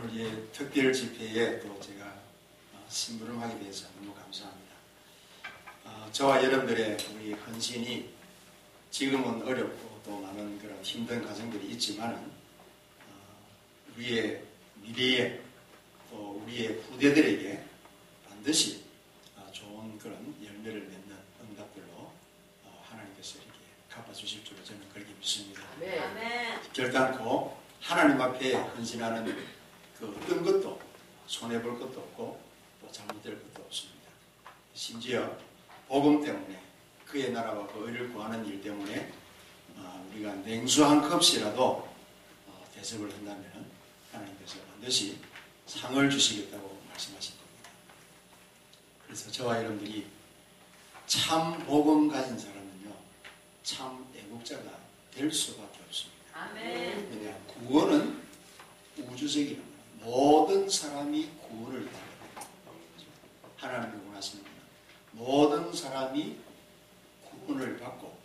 오늘 특별 집회에 또 제가 심부름하게 돼서 너무 감사합니다. 저와 여러분들의 우리 헌신이 지금은 어렵고 또 많은 그런 힘든 과정들이 있지만은 우리의 미래에 또 우리의 후대들에게 반드시 좋은 그런 열매를 맺는 응답들로 하나님께서 이렇게 갚아주실 줄로 저는 그렇게 믿습니다. 아멘. 결단코 하나님 앞에 헌신하는 그 어떤 것도 손해볼 것도 없고 또 잘못될 것도 없습니다. 심지어 복음 때문에 그의 나라와 그 의를 구하는 일 때문에 우리가 냉수 한 컵이라도 대접을 한다면 하나님께서 반드시 상을 주시겠다고 말씀하신 겁니다. 그래서 저와 여러분들이 참 복음 가진 사람은요, 참 애국자가 될 수밖에 없습니다. 아멘. 왜냐, 구원은 우주적인 겁니다. 모든 사람이 구원을 받아야 됩니다. 하나님이 원하십니다. 모든 사람이 구원을 받고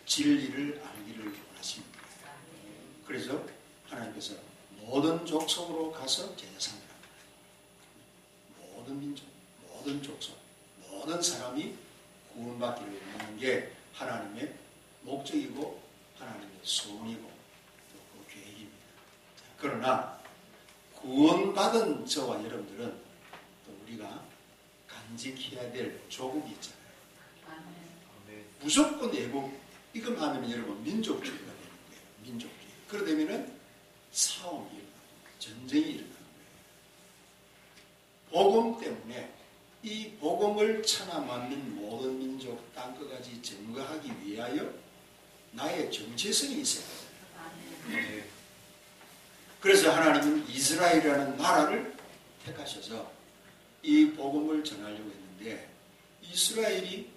진리를 알기를 원하십니다. 그래서 하나님께서 모든 족속으로 가서 제자 삼으라. 모든 민족, 모든 족속, 모든 사람이 구원받기를 원하는 게 하나님의 목적이고 하나님의 소원이고 또 그 계획입니다. 그러나 구원받은 저와 여러분들은 또 우리가 간직해야 될 조국이 있잖아요. 아멘. 무조건 애국, 이것만 하면 여러분 민족주의가 되는 거예요. 민족주의. 그러다면은 싸움이 일어나고 전쟁이 일어나는 거예요. 복음 때문에 이 복음을 천하만민 모든 민족 땅끝까지 증거하기 위하여 나의 정체성이 있어야 돼요. 아멘. 그래서 하나님은 이스라엘이라는 나라를 택하셔서 이 복음을 전하려고 했는데, 이스라엘이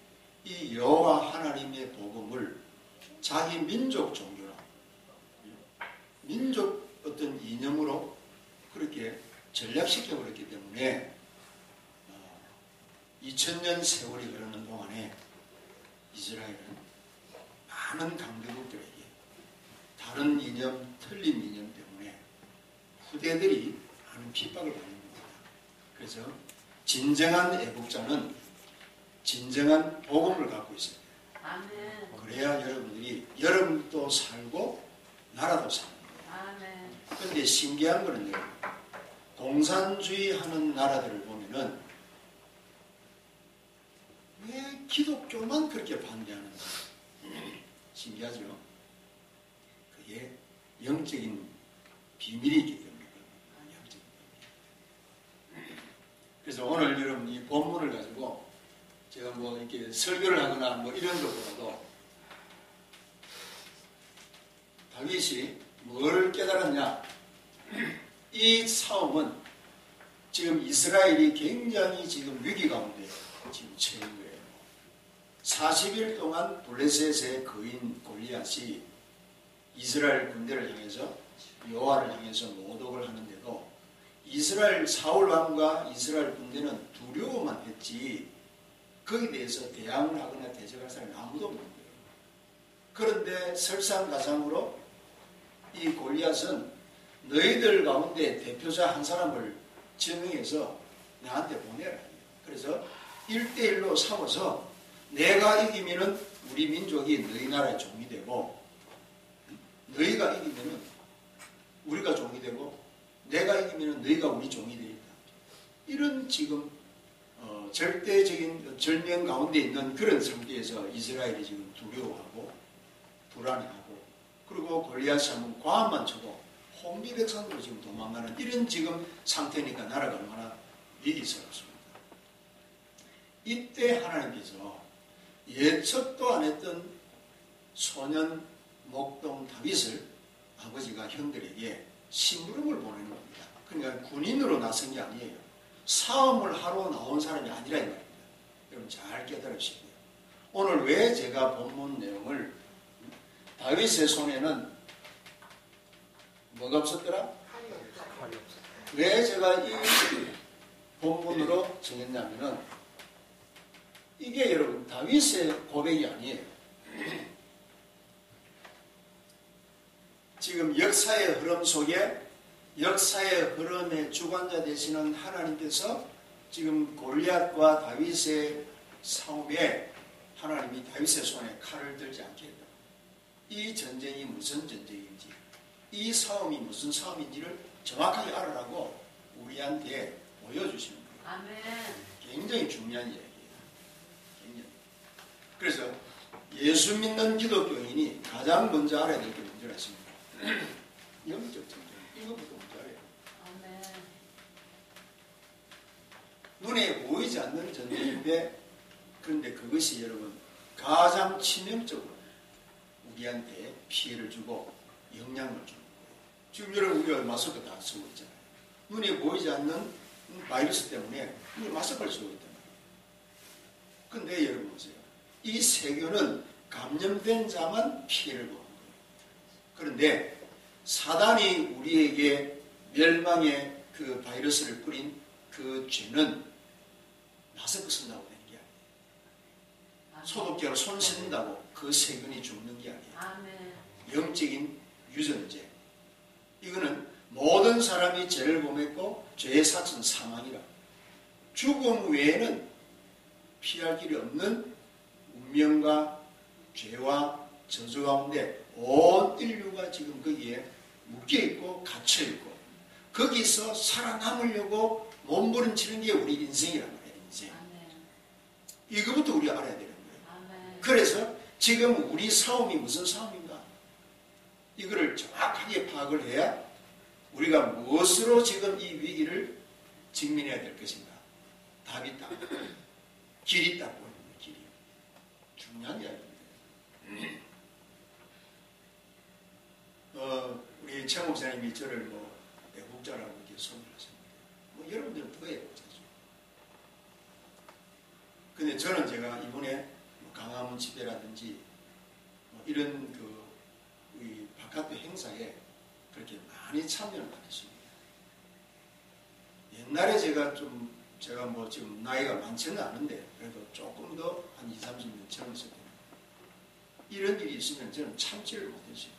이 여호와 하나님의 복음을 자기 민족 종교로, 민족 어떤 이념으로 그렇게 전략시켜 버렸기 때문에 2000년 세월이 흐르는 동안에 이스라엘은 많은 강대국들에게 다른 이념, 틀린 이념 때문에 후대들이 많은 핍박을 받는 겁니다. 그래서 진정한 애국자는 진정한 복음을 갖고 있어야 돼요. 아멘. 그래야 여러분들이 여러분도 살고 나라도 사는 거예요. 아멘. 그런데 신기한 거는 공산주의 하는 나라들을 보면은 왜 기독교만 그렇게 반대하는지 신기하죠? 그게 영적인 비밀이 있기 때문에. 영적인 비밀. 그래서 오늘 여러분 이 본문을 가지고 제가 뭐 이렇게 설교를 하거나 뭐 이런 것보다도 다윗이 뭘 깨달았냐? 이 싸움은 지금 이스라엘이 굉장히 지금 위기 가운데 지금 처한 거예요. 40일 동안 블레셋의 거인 골리앗이 이스라엘 군대를 향해서 여호와를 향해서 모독을 하는데도 이스라엘 사울 왕과 이스라엘 군대는 두려워만 했지 거기에 대해서 대항을 하거나 대적할 사람이 아무도 없는 거예요. 그런데 설상가상으로 이 골리앗은 너희들 가운데 대표자 한 사람을 지명해서 나한테 보내라. 그래서 1대1로 싸워서 내가 이기면은 우리 민족이 너희 나라의 종이 되고, 너희가 이기면은 우리가 종이 되고, 내가 이기면은 너희가 우리 종이 되겠다. 이런 지금 절대적인 절명 가운데 있는 그런 상태에서 이스라엘이 지금 두려워하고 불안해하고, 그리고 골리앗이 한번 과함만 쳐도 홍비백산으로 지금 도망가는 이런 지금 상태니까 나라가 얼마나 위기스럽습니다. 이때 하나님께서 예측도 안 했던 소년 목동 다윗을 아버지가 형들에게 심부름을 보내는 겁니다. 그러니까 군인으로 나선 게 아니에요. 싸움을 하러 나온 사람이 아니라 이 말입니다. 여러분 잘 깨달으시고요. 오늘 왜 제가 본문 내용을 다윗의 손에는 뭐가 없었더라? 왜 제가 이 본문으로 정했냐면은 이게 여러분 다윗의 고백이 아니에요. 지금 역사의 흐름 속에 역사의 흐름의 주관자 되시는 하나님께서 지금 골리앗과 다윗의 싸움에 하나님이 다윗의 손에 칼을 들지 않게 했다. 이 전쟁이 무슨 전쟁인지, 이 싸움이 무슨 싸움인지를 정확하게 알아라고 우리한테 보여주시는 거예요. 아멘. 굉장히 중요한 이야기예요. 굉장히. 그래서 예수 믿는 기독교인이 가장 먼저 알아야 될 게 뭔지 아십니까? 영적 전쟁. 이거부터 먼저 알아야 돼요. 아멘. 눈에 보이지 않는 전쟁인데, 그런데 그것이 여러분 가장 치명적으로 우리한테 피해를 주고 영향을 주는 거예요. 지금 여러분 우리가 마스크 다 쓰고 있잖아요. 눈에 보이지 않는 바이러스 때문에 우리 마스크를 쓰고 있단 말이에요. 그런데 여러분 보세요. 이 세균은 감염된 자만 피해를 보는 거예요. 그런데 사단이 우리에게 멸망의 그 바이러스를 뿌린 그 죄는 마스크 쓴다고 되는 게 아니에요. 소독제로 손 씻는다고 그 세균이 죽는 게 아니에요. 아멘. 영적인 유전제. 이거는 모든 사람이 죄를 범했고 죄의 삭은 사망이라. 죽음 외에는 피할 길이 없는 운명과 죄와 저주 가운데 온 인류가 지금 거기에 묶여있고 갇혀있고 거기서 살아남으려고 몸부림치는 게 우리 인생이란 말이에요. 인생. 아멘. 이거부터 우리가 알아야 되는 거예요. 아멘. 그래서 지금 우리 싸움이 무슨 싸움인가? 이거를 정확하게 파악을 해야 우리가 무엇으로 지금 이 위기를 직면해야 될 것인가? 답이 딱, 길이 딱 보이는 거예요. 길이. 중요한 이야기입니다. 우리 최 목사님이 저를 뭐 애국자라고 이렇게 소개하셨는데, 뭐 여러분들은 더 애국자죠. 근데 저는 제가 이번에 뭐 강화문 집회라든지 뭐 이런 우리 바깥 행사에 그렇게 많이 참여를 했습니다. 옛날에 제가 뭐 지금 나이가 많지는 않은데 그래도 조금 더 한 20, 30년 젊었을 때 이런 일이 있으면 저는 참지를 못했어요.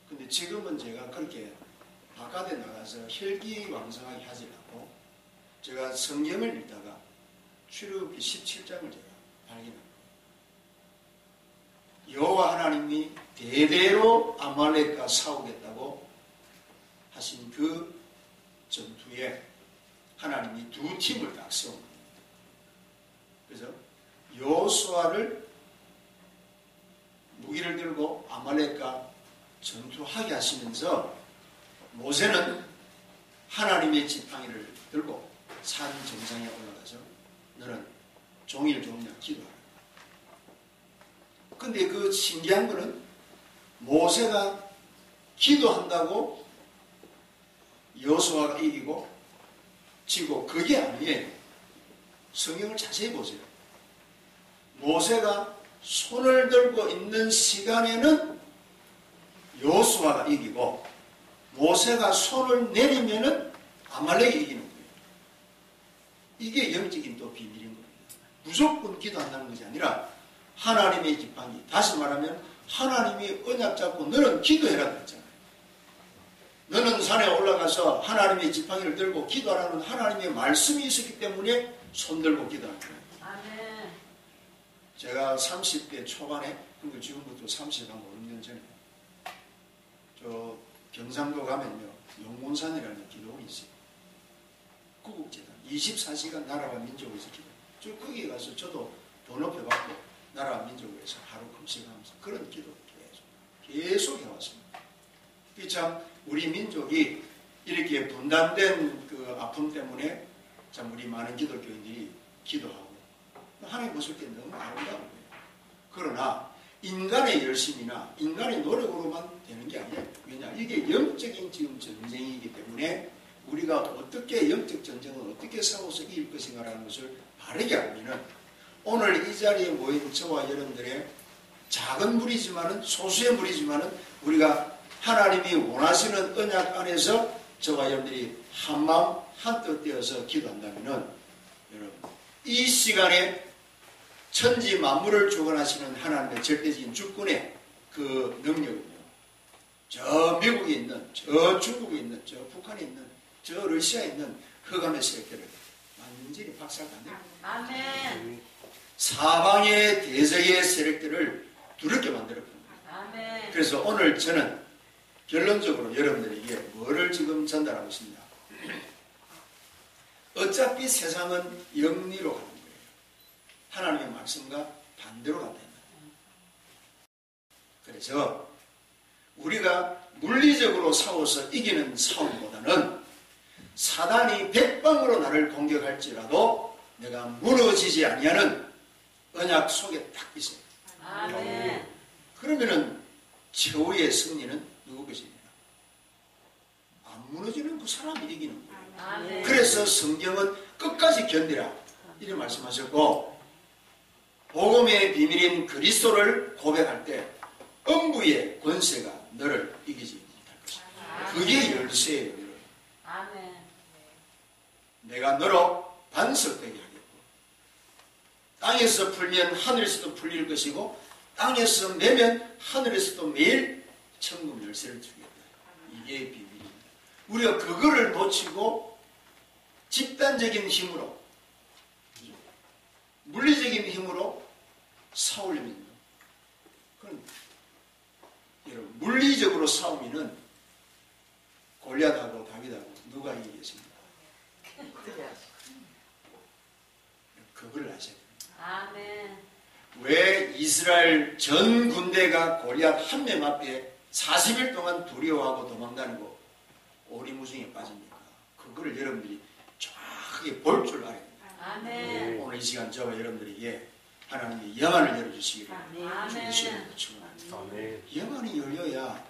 근데 지금은 제가 그렇게 바깥에 나가서 혈기왕성하게 하지 않고 제가 성경을 읽다가 출애굽기 17장을 제가 발견합니다. 여호와 하나님이 대대로 아말렉과 싸우겠다고 하신 그 전투에 하나님이 두 팀을 딱 세웁니다. 그래서 여호수아를 무기를 들고 아말렉과 전투하게 하시면서 모세는 하나님의 지팡이를 들고 산 정상에 올라가서 너는 종일 종량 기도하라. 근데 그 신기한 거는 모세가 기도한다고 여호수아가 이기고 지고 그게 아니에요. 성경을 자세히 보세요. 모세가 손을 들고 있는 시간에는 여호수아가 이기고 모세가 손을 내리면은 아말렉이 이기는 거예요. 이게 영적인 또 비밀인 겁니다. 무조건 기도한다는 것이 아니라 하나님의 지팡이, 다시 말하면 하나님이 언약 잡고 너는 기도해라 그랬잖아요. 너는 산에 올라가서 하나님의 지팡이를 들고 기도하라는 하나님의 말씀이 있었기 때문에 손 들고 기도하는 거예요. 아멘. 제가 30대 초반에, 그리고 지금부터 30한 5년 전에 저 경상도 가면요 용문산이라는 기도원이 있어요. 구국재단 24시간 나라와 민족에서 기도. 저 거기에 가서 저도 번호표 받고 나라와 민족에서 하루 금식하면서 그런 기도 계속 해왔습니다. 참 우리 민족이 이렇게 분단된 그 아픔 때문에 참 우리 많은 기독교인들이 기도하고 하나님 보실 때 너무 아름다운 거예요. 그러나 인간의 열심이나 인간의 노력으로만 되는 게 아니에요. 왜냐? 이게 영적인 지금 전쟁이기 때문에 우리가 어떻게 영적 전쟁을 어떻게 싸워서 이길 것인가라는 것을 바르게 알면은 오늘 이 자리에 모인 저와 여러분들의 작은 무리지만은 소수의 무리지만은 우리가 하나님이 원하시는 언약 안에서 저와 여러분들이 한마음 한뜻 되어서 기도한다면은 여러분 이 시간에 천지 만물을 주관하시는 하나님의 절대적인 주권의 그 능력은요 저 미국에 있는, 저 중국에 있는, 저 북한에 있는, 저 러시아에 있는 흑암의 세력들을 완전히 박살가네. 아멘. 사방의 대적의 세력들을 두렵게 만들었거든요. 아멘. 그래서 오늘 저는 결론적으로 여러분들에게 뭐를 지금 전달하고 있습니다. 어차피 세상은 영리로 가는 거예요. 하나님의 말씀과 반대로 간다. 그래서 우리가 물리적으로 싸워서 이기는 싸움보다는 사단이 백방으로 나를 공격할지라도 내가 무너지지 아니하는 언약 속에 딱 있어요. 아멘. 그러면은 최후의 승리는 누구 것입니까? 안 무너지는 그 사람이 이기는 거예요. 아멘. 그래서 성경은 끝까지 견디라 이렇게 말씀하셨고, 복음의 비밀인 그리스도를 고백할 때 음부의 권세가 너를 이기지 못할 것이다. 그게 열쇠예요. 여러분. 아멘. 내가 너로 반석되게 하겠고, 땅에서 풀면 하늘에서도 풀릴 것이고, 땅에서 매면 하늘에서도 매일 천국 열쇠를 주겠다. 이게 비밀입니다. 우리가 그거를 놓치고 집단적인 힘으로, 물리적인 힘으로 싸우려면, 그건 여러분, 물리적으로 싸우면은 골리앗하고 다윗하고 누가 이기겠습니까? 그걸 아셔야 됩니다. 아멘. 왜 이스라엘 전 군대가 골리앗 한 명 앞에 40일 동안 두려워하고 도망다니고 오리무중에 빠집니까? 그거를 여러분들이 정확하게 볼 줄 알아야 됩니다. 아멘. 오늘 이 시간 저와 여러분들에게 하나님의 영안을 열어주시기를 아멘. 주님으로 축원합니다. 아멘. 영안이 열려야,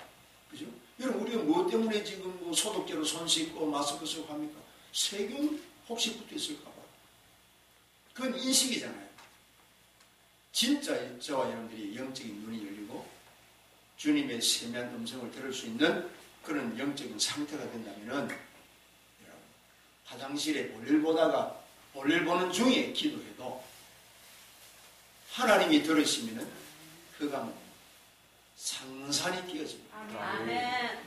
그죠? 여러분, 우리가 뭐 때문에 지금 뭐 소독제로 손 씻고 마스크 쓰고 합니까? 세균 혹시 붙어 있을까봐. 그건 인식이잖아요. 진짜 저와 여러분들이 영적인 눈이 열리고 주님의 세미한 음성을 들을 수 있는 그런 영적인 상태가 된다면은, 여러분, 화장실에 볼일 보다가 볼일 보는 중에 기도해도 하나님이 들으시면은 흑암은 산산이 끼어집니다. 아멘.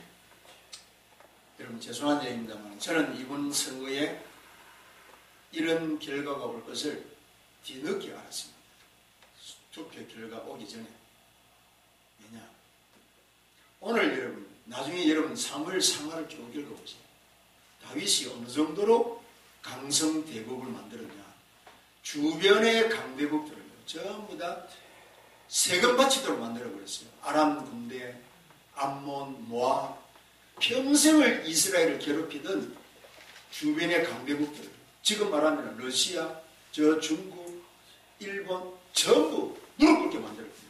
여러분, 죄송한 얘기입니다만 저는 이번 선거에 이런 결과가 올 것을 뒤늦게 알았습니다. 투표 결과 오기 전에. 왜냐? 오늘 여러분, 나중에 여러분 사무엘 상하를 쭉 읽어보세요. 다윗이 어느 정도로 강성대국을 만들었냐. 주변의 강대국들을 전부 다 세금 바치도록 만들어버렸어요. 아람 군대, 암몬, 모압, 평생을 이스라엘을 괴롭히던 주변의 강대국들, 지금 말하면 러시아, 저 중국, 일본 전부 무릎 꿇게 만들었거든요.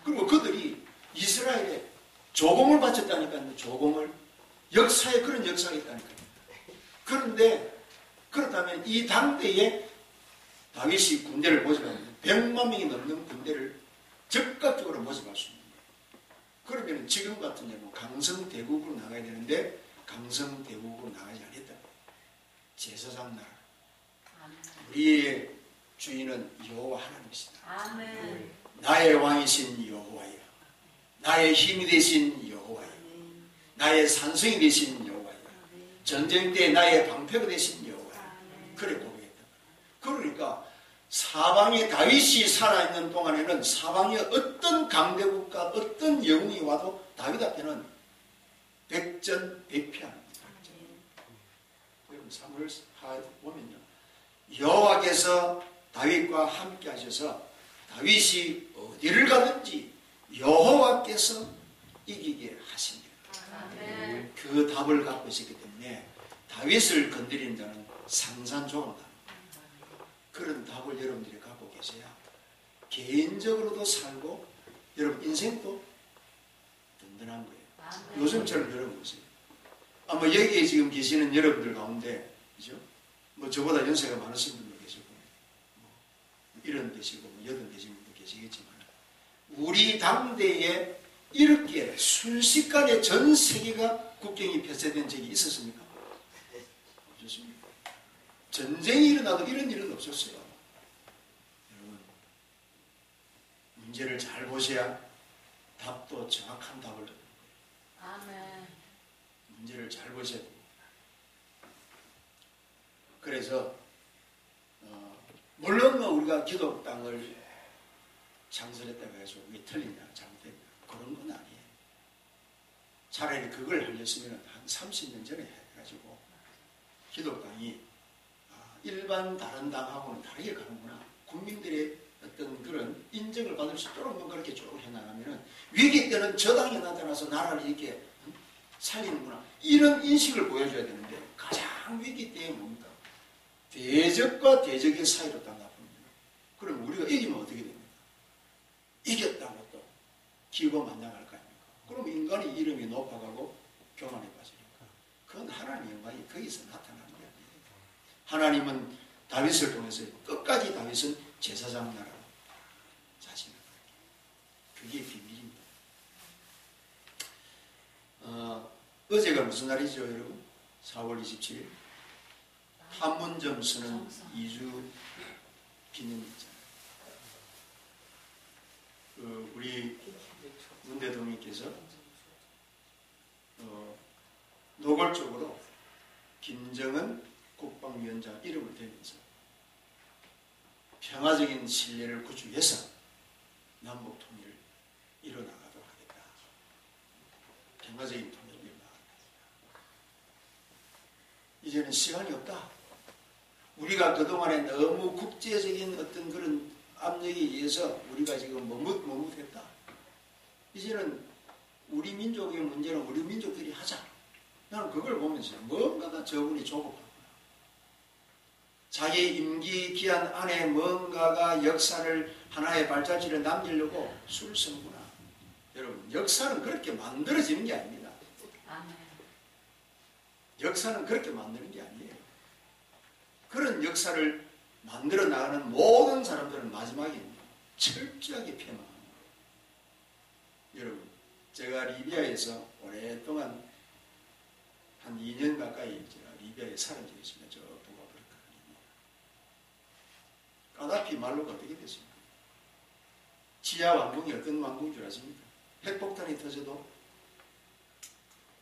그리고 그들이 이스라엘에 조공을 바쳤다니까요. 조공을. 역사에 그런 역사가 있다니까요. 그런데 그렇다면 이 당대에 다윗이 군대를 모집하는데 100만 명이 넘는 군대를 즉각적으로 모집할 수 있는 거예요. 그러면 지금 같은 경우 강성대국으로 나가야 되는데 강성대국으로 나가지 않았다. 제사장 나라. 우리의 주인은 여호와 하나님이시다. 아멘. 나의 왕이신 여호와여, 나의 힘이 되신 여호와여, 나의 산성이 되신 여호와여, 전쟁 때 나의 방패가 되신 여호와여. 그래 고백했다. 그러니까 사방에 다윗이 살아있는 동안에는 사방에 어떤 강대국과 어떤 영웅이 와도 다윗 앞에는 백전백패하는 거예요. 여러분 사무엘 하 보면요, 여호와께서 다윗과 함께 하셔서 다윗이 어디를 가든지 여호와께서 이기게 하십니다. 아멘. 그 답을 갖고 있었기 때문에 다윗을 건드리는 자는 산산조각다. 그런 답을 여러분들이 갖고 계셔야 개인적으로도 살고 여러분 인생도 든든한 거예요. 아멘. 요즘처럼 여러분 보세요. 아마 여기에 지금 계시는 여러분들 가운데, 그죠? 뭐 저보다 연세가 많으신 분도 계시고, 뭐 이런 계시고, 뭐 여든 계신 분도 계시겠지만, 우리 당대에 이렇게 순식간에 전 세계가 국경이 폐쇄된 적이 있었습니까? 없었습니다. 전쟁이 일어나도 이런 일은 없었어요. 여러분, 문제를 잘 보셔야 답도 정확한 답을 얻는 거예요. 아멘. 문제를 잘 보셔야 됩니다. 그래서 물론 뭐 우리가 기독 땅을 창설했다고 해서 이게 틀리냐 잘못됐냐 그런 건 아니에요. 차라리 그걸 하렸으면 한 30년 전에 해가지고 기독 땅이 일반 다른 당하고는 다르게 가는구나. 국민들의 어떤 그런 인정을 받을 수 있도록 뭐 그렇게 쭉 해나가면은 위기 때는 저 당이 나타나서 나라를 이렇게 살리는구나. 이런 인식을 보여줘야 되는데 가장 위기 때에 뭡니까? 대적과 대적의 사이로 딱 나쁩니다. 그럼 우리가 이기면 어떻게 됩니까? 이겼다고 또 기고만장할 거 아닙니까? 그럼 인간의 이름이 높아가고 교만에 빠지니까 그건 하나님의 영광이 거기서 나타나는 게 아니에요. 하나님은 다윗을 통해서 끝까지 다윗은 제사장 나라로 자신을 그게 비밀입니다. 어제가 무슨 날이죠 여러분? 4월 27일 판문점 선언 2주 기념일이잖아요. 우리 문 대통령께서 노골적으로 김정은 국방위원장 이름을 대면서 평화적인 신뢰를 구축해서 남북 통일을 이뤄나가도록 하겠다. 평화적인 통일을 이뤄나가겠다. 이제는 시간이 없다. 우리가 그동안에 너무 국제적인 어떤 그런 압력에 의해서 우리가 지금 머뭇머뭇했다. 이제는 우리 민족의 문제는 우리 민족끼리 하자. 나는 그걸 보면서 뭔가가 저분이 조급하구나. 자기 임기 기한 안에 뭔가가 역사를 하나의 발자취를 남기려고 수를 쓰는구나. 여러분 역사는 그렇게 만들어지는 게 아닙니다. 아멘. 역사는 그렇게 만드는 게 아니에요. 그런 역사를 만들어 나가는 모든 사람들은 마지막에 철저하게 폐망합니다. 여러분 제가 리비아에서 오랫동안 한 2년 가까이 제가 리비아에 살은 적이 있습니다. 저 까다피 말로가 어떻게 됐습니까? 지하 왕궁이 어떤 왕궁인 줄 아십니까? 핵폭탄이 터져도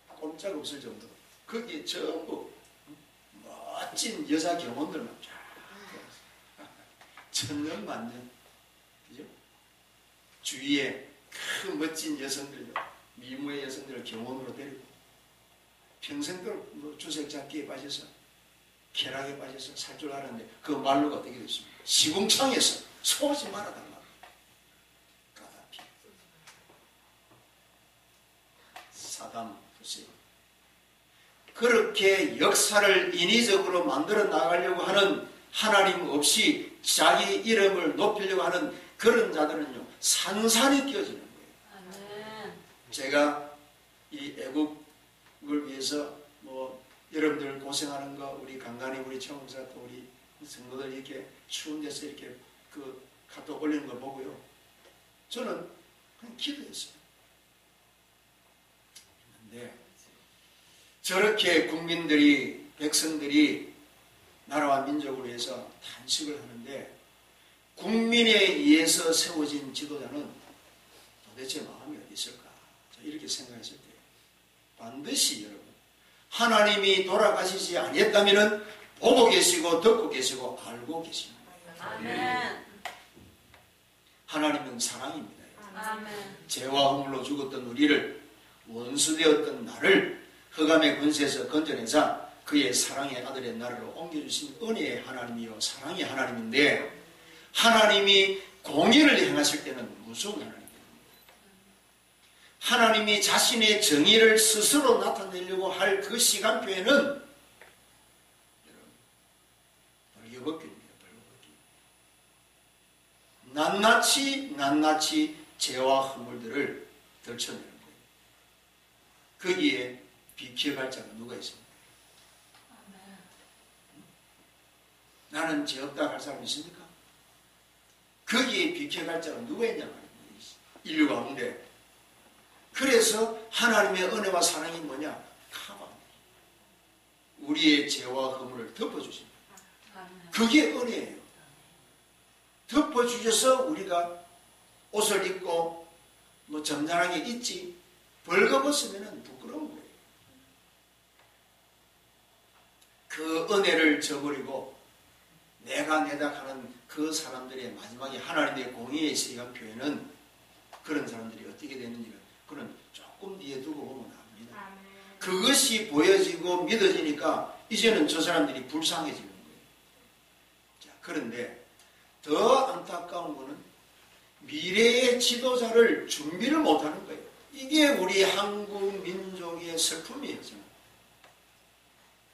꼼짝없을 정도로 거기에 전부 멋진 여자 경호원들만 쫙 천년만년 그죠? 주위에 큰 멋진 여성들 미모의 여성들을 경호원으로 데리고 평생들 뭐 주색 잡기에 빠져서 쾌락에 빠져서 살 줄 알았는데 그 말로가 어떻게 됐습니까? 시궁창에서 속지 말아달라. 까다피 사담 후세인 그렇게 역사를 인위적으로 만들어 나가려고 하는 하나님 없이 자기 이름을 높이려고 하는 그런 자들은요 산산이 끼어지는 거예요. 아멘. 제가 이 애국을 위해서 뭐 여러분들 고생하는 거 우리 간간히 우리 청사 또 우리 성도들 이렇게 추운 데서 이렇게 그 카톡 올리는 거 보고요. 저는 그냥 기도했어요. 그런데 저렇게 국민들이 백성들이 나라와 민족을 위해서 탄식을 하는데 국민에 의해서 세워진 지도자는 도대체 마음이 어디 있을까? 이렇게 생각했을 때 반드시 여러분 하나님이 돌아가시지 아니했다면 보고 계시고 듣고 계시고 알고 계십니다. 아멘. 하나님은 사랑입니다. 아멘. 죄와 허물로 죽었던 우리를 원수되었던 나를 흑암의 권세에서 건져내사 그의 사랑의 아들의 나라로 옮겨주신 은혜의 하나님이요 사랑의 하나님인데 하나님이 공의를 행하실 때는 무서운 하나님입니다. 하나님이 자신의 정의를 스스로 나타내려고 할 그 시간표에는 벌거벗깁니다. 벌거벗기. 낱낱이 죄와 허물들을 덜쳐내는 거예요. 거기에 비켜갈 자가 누가 있습니까? 나는 죄 없다 할 사람 있습니까? 거기에 비켜갈 자가 누가 있냐 말이에요. 인류 가운데. 그래서 하나님의 은혜와 사랑이 뭐냐? 카바. 우리의 죄와 허물을 덮어주십니다. 그게 은혜예요. 덮어주셔서 우리가 옷을 입고 뭐 점잖하게 있지 벌거벗으면 부끄러운 거예요. 그 은혜를 저버리고 내가 내다 하는 그 사람들의 마지막에 하나님의 공의의 시간 표현은 그런 사람들이 어떻게 되는지는 그는 조금 뒤에 두고 보면 압니다. 그것이 보여지고 믿어지니까 이제는 저 사람들이 불쌍해지는 거예요. 자, 그런데 더 안타까운 거는 미래의 지도자를 준비를 못하는 거예요. 이게 우리 한국 민족의 슬픔이에요. 저는.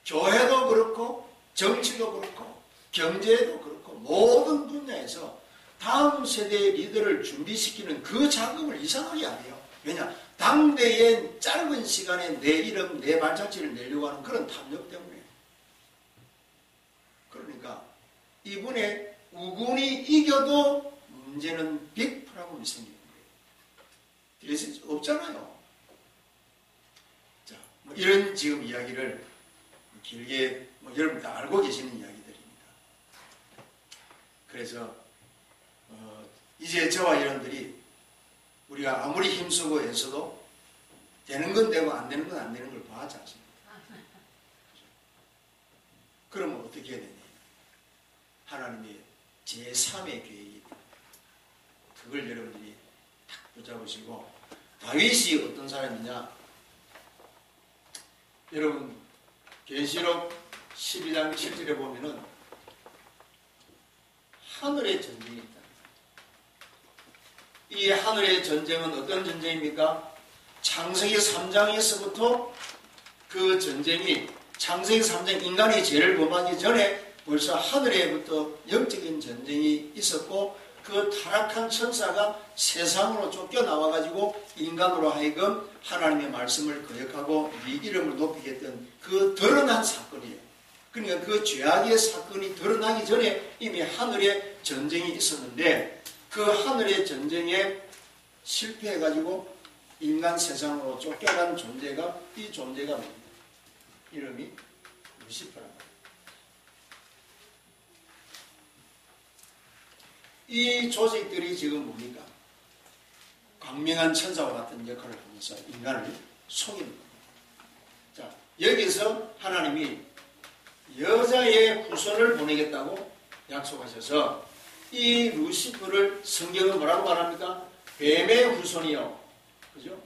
교회도 그렇고 정치도 그렇고 경제도 그렇고 모든 분야에서 다음 세대의 리더를 준비시키는 그 작업을 이상하게 안 해요. 왜냐? 당대의 짧은 시간에 내 이름, 내 발자취를 내려고 하는 그런 탐욕 때문에. 그러니까 이분의 우군이 이겨도 문제는 100%하고 생기는 거예요. 그래서 없잖아요. 자, 뭐 이런 지금 이야기를 길게 여러분 다 알고 계시는 이야기들입니다. 그래서 이제 저와 여러분들이 우리가 아무리 힘쓰고 애써도 되는 건 되고 안 되는 건 안 되는 걸 봐하지 않습니까? 그러면 어떻게 해야 되냐? 하나님의 제3의 계획이 그걸 여러분들이 딱 붙잡으시고 다윗이 어떤 사람이냐? 여러분 계시록 12장 7절에 보면은 하늘의 전쟁이 있다. 이 하늘의 전쟁은 어떤 전쟁입니까? 창세기 3장에서부터 그 전쟁이 창세기 3장 인간이 죄를 범하기 전에 벌써 하늘에부터 영적인 전쟁이 있었고 그 타락한 천사가 세상으로 쫓겨나와가지고 인간으로 하여금 하나님의 말씀을 거역하고 네 이름을 높이게 했던 그 드러난 사건이에요. 그러니까 그 죄악의 사건이 드러나기 전에 이미 하늘에 전쟁이 있었는데 그 하늘의 전쟁에 실패해가지고 인간 세상으로 쫓겨난 존재가 이 존재가 뭡니까? 이름이 루시퍼랍니다. 이 조직들이 지금 뭡니까? 광명한 천사와 같은 역할을 하면서 인간을 속이는 겁니다. 자, 여기서 하나님이 여자의 후손을 보내겠다고 약속하셔서 이 루시퍼를 성경은 뭐라고 말합니까? 뱀의 후손이요. 그죠?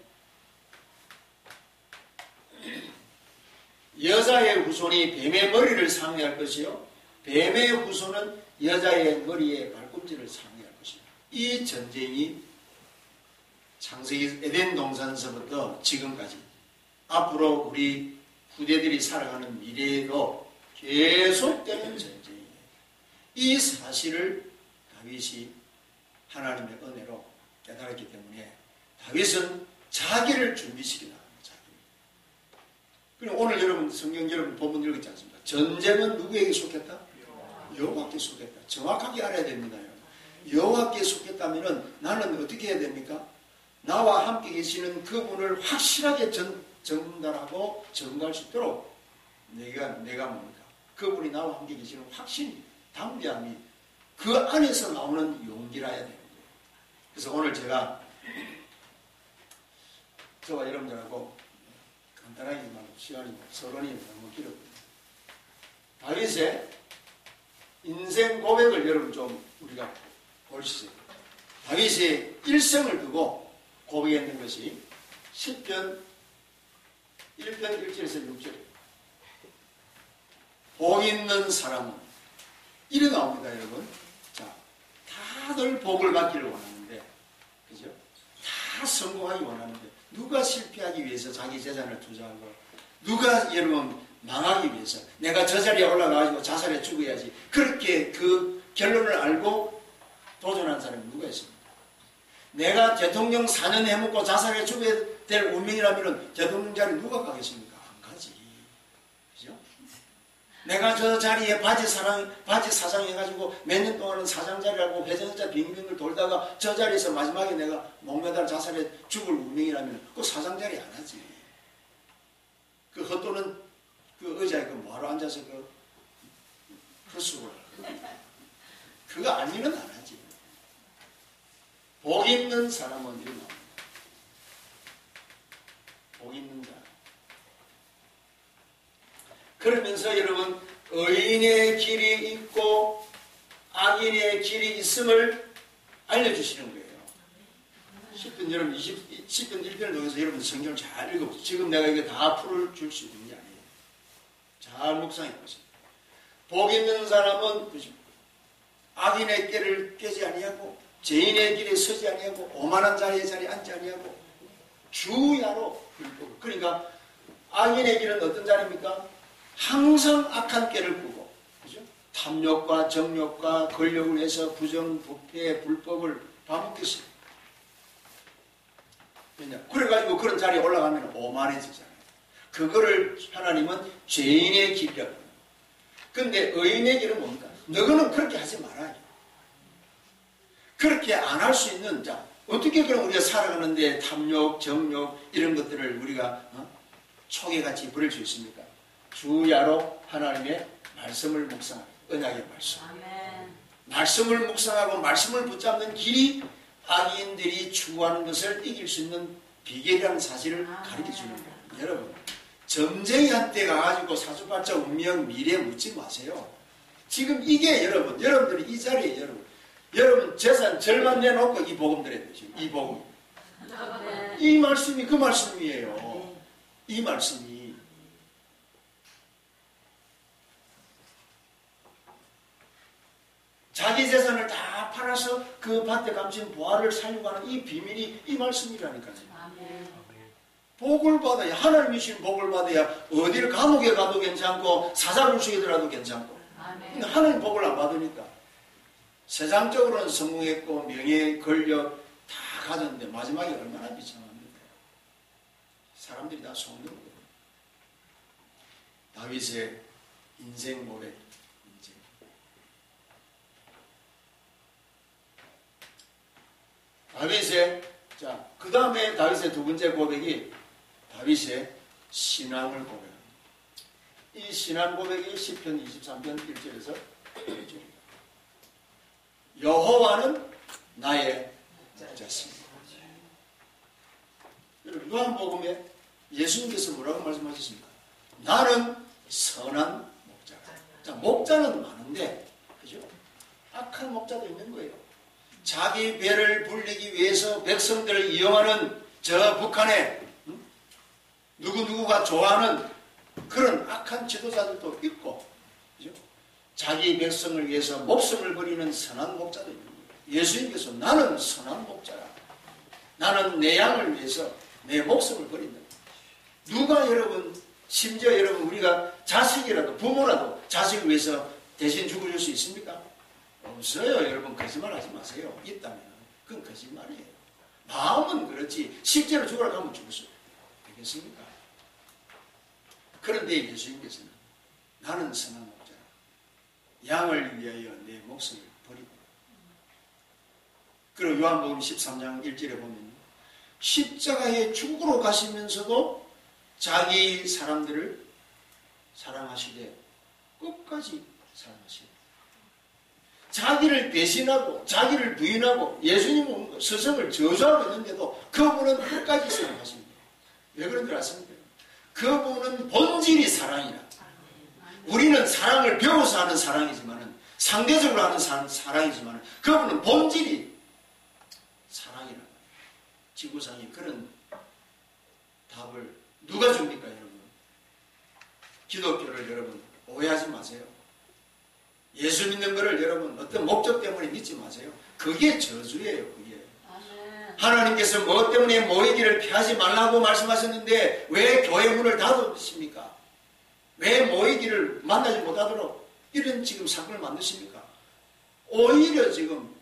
여자의 후손이 뱀의 머리를 상회할 것이요. 뱀의 후손은 여자의 머리에 발꿈치를 상회할 것입니다. 이 전쟁이 창세기 에덴 동산서부터 지금까지 앞으로 우리 후대들이 살아가는 미래에도 계속되는 전쟁이에요. 이 사실을 다윗이 하나님의 은혜로 깨달았기 때문에 다윗은 자기를 준비시키는 자기입니다. 그리고 오늘 여러분 성경 여러분 본문 읽었지 않습니까? 전쟁은 누구에게 속했다? 여호와께 속했다. 정확하게 알아야 됩니다. 여호와께 속했다면 나는 어떻게 해야 됩니까? 나와 함께 계시는 그분을 확실하게 전달하고 전가할 수 있도록 내가 뭡니까? 그분이 나와 함께 계시는 확신, 담대함이 그 안에서 나오는 용기라야 되는 거예요. 그래서 오늘 제가 저와 여러분들하고 간단하게만 시간이 서론이 너무 길어요. 다윗의 인생 고백을 여러분 좀 우리가 보시죠. 다윗의 일생을 두고 고백했는 것이 10편 1편 1절에서 6절이에요. 복 있는 사람은 이래 나옵니다, 여러분. 자, 다들 복을 받기를 원하는데, 그죠? 다 성공하기 원하는데, 누가 실패하기 위해서 자기 재산을 투자하고, 누가 여러분 망하기 위해서 내가 저 자리에 올라가가지고 자살해 죽어야지. 그렇게 그 결론을 알고 도전한 사람이 누가 있습니까? 내가 대통령 4년 해먹고 자살해 죽어야 될 운명이라면 대통령 자리 누가 가겠습니까? 안 가지. 그죠? 내가 저 자리에 바지 사장 해가지고 몇 년 동안은 사장 자리라고 회전자 빙빙을 돌다가 저 자리에서 마지막에 내가 목매달 자살해 죽을 운명이라면 그 사장 자리 안 하지. 그 헛도는 그 의자에 그 뭐하러 앉아서 그 헛수고를 그거 아니면 안 하지. 복 있는 사람은 이런 복 있는 자. 그러면서 여러분 의인의 길이 있고 악인의 길이 있음을 알려주시는 거예요. 10편 여러분 10편 1편을 통해서 여러분 성경을 잘 읽어보세요. 지금 내가 이게 다 풀을 줄 수 있는 게 아니에요. 잘 묵상해 보세요. 복 있는 사람은 악인의 길을 깨지 아니하고 죄인의 길에 서지 아니하고 오만한 자리에 앉지 아니하고 주야로 율법을. 그러니까 악인의 길은 어떤 자리입니까? 항상 악한 길을 꾸고, 그죠? 탐욕과 정욕과 권력을 해서 부정, 부패, 불법을 반복했어요. 왜냐? 그래가지고 그런 자리에 올라가면 오만해지잖아요. 그거를 하나님은 죄인의 길이라고 해요. 근데 의인의 길은 뭡니까? 너희는 그렇게 하지 말아요. 그렇게 안 할 수 있는 자. 어떻게 그럼 우리가 살아가는데 탐욕, 정욕 이런 것들을 우리가 초계같이 버릴 수 있습니까? 주야로 하나님의 말씀을 묵상하고 언약의 말씀. 아멘. 말씀을 묵상하고 말씀을 붙잡는 길이 악인들이 추구하는 것을 이길 수 있는 비결이라는 사실을 가르쳐주는 거예요. 여러분 점쟁이한테 가가지고 사주팔자 운명 미래 묻지 마세요. 지금 이게 여러분들이 이 자리에 여러분 재산 절반 내놓고 이 복음 드려야 돼요. 지금 이 복음. 아멘. 이 말씀이 그 말씀이에요. 이 말씀이. 자기 재산을 다 팔아서 그 밭에 감춘 보화를 살려고 하는 이 비밀이 이 말씀이라니까요. 아멘. 복을 받아야, 하나님이 주신 복을 받아야 어디를 감옥에 가도 괜찮고 사자굴속에 들어가도 괜찮고. 아멘. 근데 하나님 복을 안 받으니까 세상적으로는 성공했고 명예, 권력 다 가졌는데 마지막에 얼마나 비참합니까? 사람들이 다 속는 거예요. 다윗의 인생 고백. 그 다음에 다윗의 두 번째 고백이 다윗의 신앙을 고백합니다. 이 신앙 고백이 10편 23편 1절에서 1절입니다. 여호와는 나의 목자시니. 여러분 요한복음에 예수님께서 뭐라고 말씀하셨습니까? 나는 선한 목자다. 자, 목자는 많은데, 그죠? 악한 목자도 있는 거예요. 자기 배를 불리기 위해서 백성들을 이용하는 저 북한에 누구누구가 좋아하는 그런 악한 지도자들도 있고, 그죠? 자기 백성을 위해서 목숨을 버리는 선한 목자도 있는 거예요. 예수님께서 나는 선한 목자라. 나는 내 양을 위해서 내 목숨을 버린다. 누가 여러분, 심지어 여러분 우리가 자식이라도 부모라도 자식을 위해서 대신 죽어줄 수 있습니까? 없어요. 여러분 거짓말 하지 마세요. 있다면 그건 거짓말이에요. 마음은 그렇지 실제로 죽으라고 하면 죽을 수 되겠습니까? 그런데 예수님께서는 나는 선한 목자라. 양을 위하여 내 목숨을 버리고. 그리고 요한복음 13장 1절에 보면 십자가에 죽으러 가시면서도 자기 사람들을 사랑하시되 끝까지 사랑하시되 자기를 배신하고 자기를 부인하고 예수님은 스승을 저주하고 있는데도 그분은 끝까지 사랑하십니다. 왜 그런 줄 아십니까? 그분은 본질이 사랑이라. 우리는 사랑을 배워서 하는 사랑이지만 상대적으로 하는 사랑이지만 그분은 본질이 사랑이라. 지구상에 그런 답을 누가 줍니까 여러분? 기독교를 여러분 오해하지 마세요. 예수 믿는 것을 여러분 어떤 목적 때문에 믿지 마세요. 그게 저주예요. 그게. 아멘. 하나님께서 뭐 때문에 모이기를 피하지 말라고 말씀하셨는데 왜 교회 문을 닫으십니까? 왜 모이기를 만나지 못하도록 이런 지금 사건을 만드십니까? 오히려 지금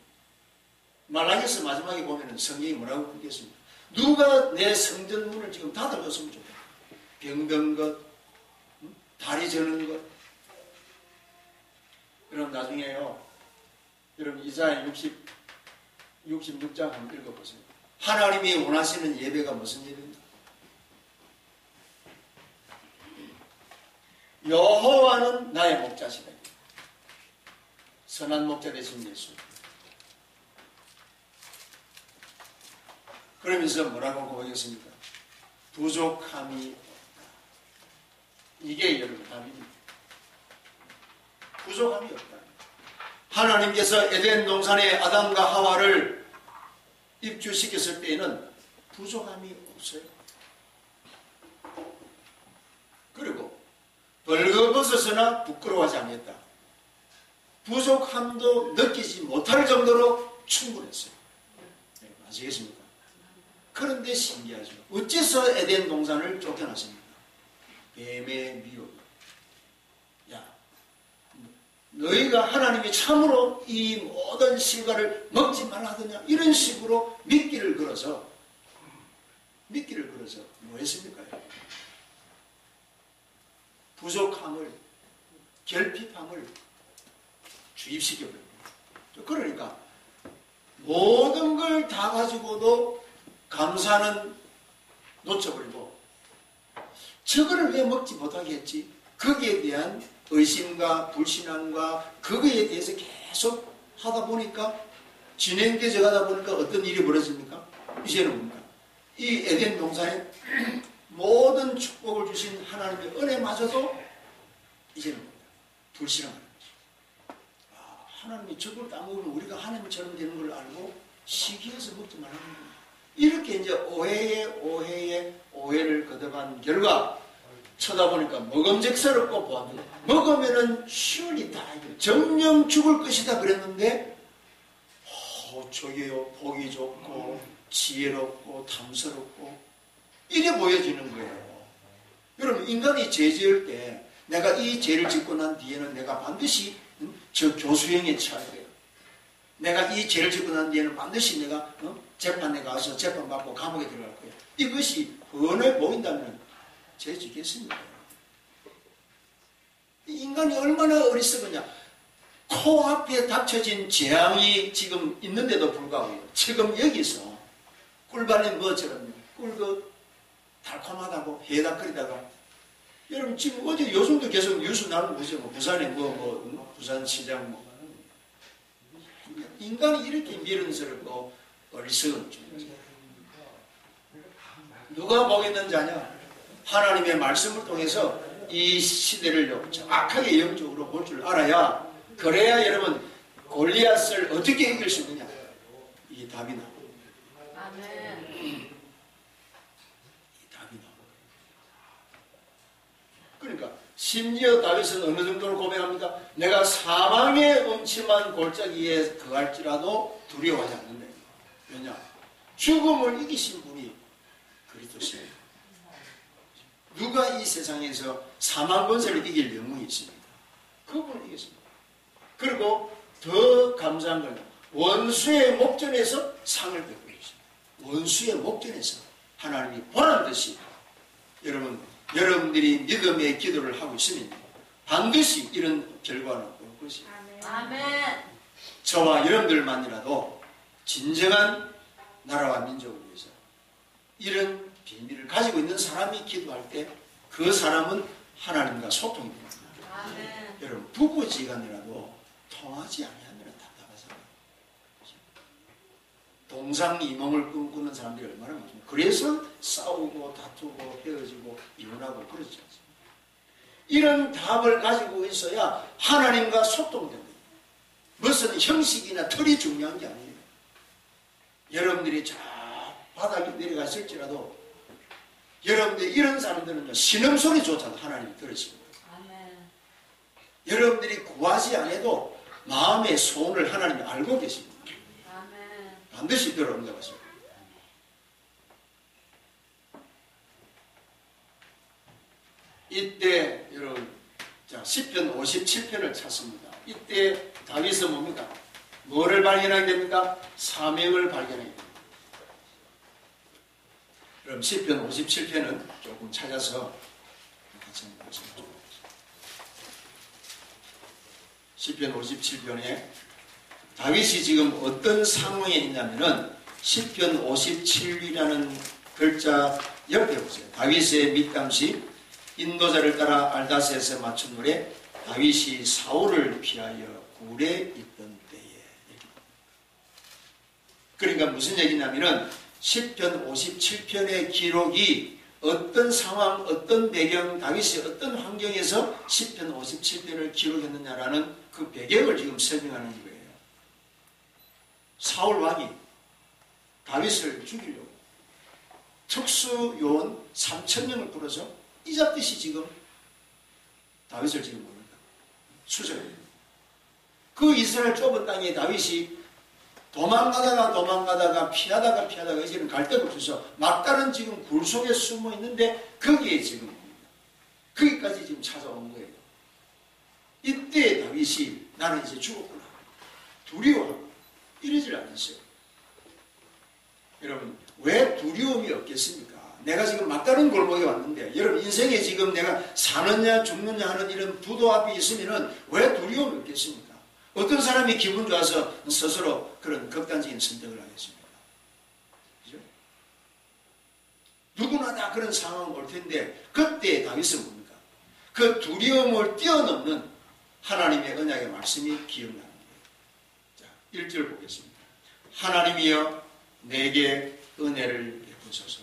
말라기서 마지막에 보면 성경이 뭐라고 그러겠습니까? 누가 내 성전 문을 지금 닫아줬으면 좋겠다. 병든 것, 다리 저는 것. 그럼 나중에요. 여러분 이사야 66장 한번 읽어보세요. 하나님이 원하시는 예배가 무슨 예배입니까? 여호와는 나의 목자시다. 선한 목자 되신 예수. 그러면서 뭐라고 고백했습니까? 부족함이 없다. 이게 여러분 답입니다. 부족함이 없다. 하나님께서 에덴 동산에 아담과 하와를 입주시켰을 때에는 부족함이 없어요. 그리고 벌거벗어서나 부끄러워하지 않겠다. 부족함도 느끼지 못할 정도로 충분했어요. 네, 아시겠습니까? 그런데 신기하죠. 어째서 에덴 동산을 쫓겨났습니까? 뱀의 미혹. 야, 너희가 하나님이 참으로 이 모든 실과를 먹지 말라 하더냐? 이런 식으로 미끼를 걸어서 뭐 했습니까? 부족함을, 결핍함을 주입시켜버립니다. 그러니까 모든 걸 다 가지고도 감사는 놓쳐버리고 저거를 왜 먹지 못하게 했지? 거기에 대한 의심과 불신앙과 그거에 대해서 계속 하다 보니까 진행되어 가다 보니까 어떤 일이 벌어집니까? 이제는 뭡니까? 이 에덴 동산에 모든 축복을 주신 하나님의 은혜마저도 이제는 뭡니까? 불신앙하는 거죠. 하나님이 저걸 따먹으면 우리가 하나님처럼 되는 걸 알고 시기해서 먹지 말라는 거예요. 이렇게 이제 오해를 거듭한 결과 쳐다보니까 먹음직스럽고 보았는데 먹으면은 surely 정령 죽을 것이다 그랬는데 저게요 보기 좋고 지혜롭고 탐스럽고 이래 보여지는 거예요. 여러분 인간이 죄 지을 때 내가 이 죄를 짓고 난 뒤에는 내가 반드시 저 교수형에 처할 거예요. 내가 이 죄를 짓고 난 뒤에는 반드시 내가 재판에 가서 재판받고 감옥에 들어갈 거예요. 이것이 훤해 보인다면 죄 지겠습니까? 인간이 얼마나 어리석으냐. 코앞에 닥쳐진 재앙이 지금 있는데도 불구하고 지금 여기서 꿀발린 뭐처럼 꿀그 달콤하다고 해닥거리다가 여러분 지금 어제 요즘도 계속 뉴스 나오는 거죠. 부산에 부산시장 인간이 이렇게 미련스럽고 어리석은 존재. 누가 복있는 자냐? 하나님의 말씀을 통해서 이 시대를 정확하게 영적으로 볼 줄 알아야 그래야 여러분 골리앗을 어떻게 이길 수 있느냐? 이게 답이 나옵니다. 아멘. 이 답이 나옵니다. 그러니까 심지어 다윗은 어느 정도로 고백합니까? 내가 사망의 음침한 골짜기에 거할지라도 두려워하지 않는다. 왜냐? 죽음을 이기신 분이 그리스도십니다. 누가 이 세상에서 사망 권세를 이길 영웅이 있습니다. 그분을 이겼습니다. 그리고 더 감사한 건 원수의 목전에서 상을 받고 계십니다. 원수의 목전에서 하나님이 보란 듯이 여러분들이 믿음의 기도를 하고 있으면 반드시 이런 결과는 올 것입니다. 아멘. 저와 여러분들만이라도 진정한 나라와 민족을 위해서 이런 비밀을 가지고 있는 사람이 기도할 때 그 사람은 하나님과 소통이 됩니다. 아멘. 여러분 부부지간이라도 통하지 않으면 답답하잖아요. 동상이몽을 꿈꾸는 사람들이 얼마나 많습니까? 그래서 싸우고 다투고 헤어지고 이혼하고 그러지 않습니까? 이런 답을 가지고 있어야 하나님과 소통됩니다. 무슨 형식이나 틀이 중요한 게 아니에요. 여러분들이 저 바닥에 내려갔을지라도 여러분들 이런 사람들은 신음소리조차도 하나님이 들으십니다. 아멘. 여러분들이 구하지 않아도 마음의 소원을 하나님이 알고 계십니다. 아멘. 반드시 들어온다고 하십니다. 이때 여러분 시편 57편을 찾습니다. 이때 다윗은 뭡니까? 뭐를 발견하게 됩니까? 사명을 발견하게 됩니다. 그럼 시편 57편은 조금 찾아서 같이 한번 보시죠. 시편 57편에 다윗이 지금 어떤 상황에 있냐면은 시편 57이라는 글자 옆에 보세요. 다윗의 밑담시 인도자를 따라 알다스에서 맞춘 노래 다윗이 사울을 피하여 굴에 있던 때에. 그러니까 무슨 얘기냐면은 시편 57편의 기록이 어떤 상황, 어떤 배경, 다윗이 어떤 환경에서 시편 57편을 기록했느냐라는 그 배경을 지금 설명하는 거예요. 사울 왕이 다윗을 죽이려고 특수요원 3,000명을 불러서 이잡듯이 지금 다윗을 지금 뭡니까? 수절해요. 그 이스라엘 좁은 땅에 다윗이 도망가다가 피하다가 이제는 갈 데가 없어서 막다른 지금 굴 속에 숨어 있는데 거기에 지금 뭡니까? 거기까지 지금 찾아온 거예요. 이때 다윗이 나는 이제 죽었구나. 두려워하고 이러질 않았어요. 여러분, 왜 두려움이 없겠습니까? 내가 지금 막다른 골목에 왔는데, 여러분, 인생에 지금 내가 사느냐 죽느냐 하는 이런 부도 앞에 있으면은 왜 두려움이 없겠습니까? 어떤 사람이 기분 좋아서 스스로 그런 극단적인 선택을 하겠습니까? 그죠? 누구나 다 그런 상황이 올 텐데, 그때 다윗은 뭡니까? 그 두려움을 뛰어넘는 하나님의 언약의 말씀이 기억나는 거예요. 자, 1절 보겠습니다. 하나님이여 내게 은혜를 베푸소서.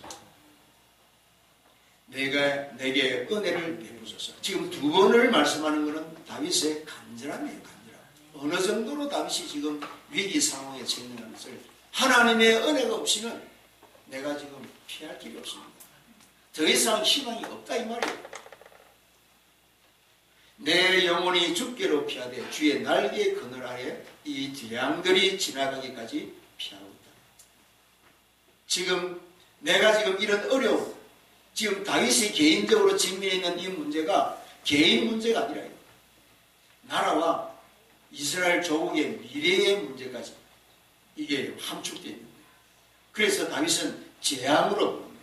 내게 은혜를 베푸소서. 지금 두 번을 말씀하는 것은 다윗의 간절함이에요. 간절함. 어느 정도로 다윗이 지금 위기 상황에 처했는 것을 하나님의 은혜가 없이는 내가 지금 피할 길이 없습니다. 더 이상 희망이 없다 이 말이에요. 내 영혼이 죽게로 피하되 주의 날개 그늘 아래 이 재앙들이 지나가기까지 피하고 있다. 지금 내가 지금 이런 어려움, 지금 다윗이 개인적으로 직면해 있는 이 문제가 개인 문제가 아니라 나라와 이스라엘 조국의 미래의 문제까지 이게 함축되어 있는 거예요. 그래서 다윗은 재앙으로 부릅니다.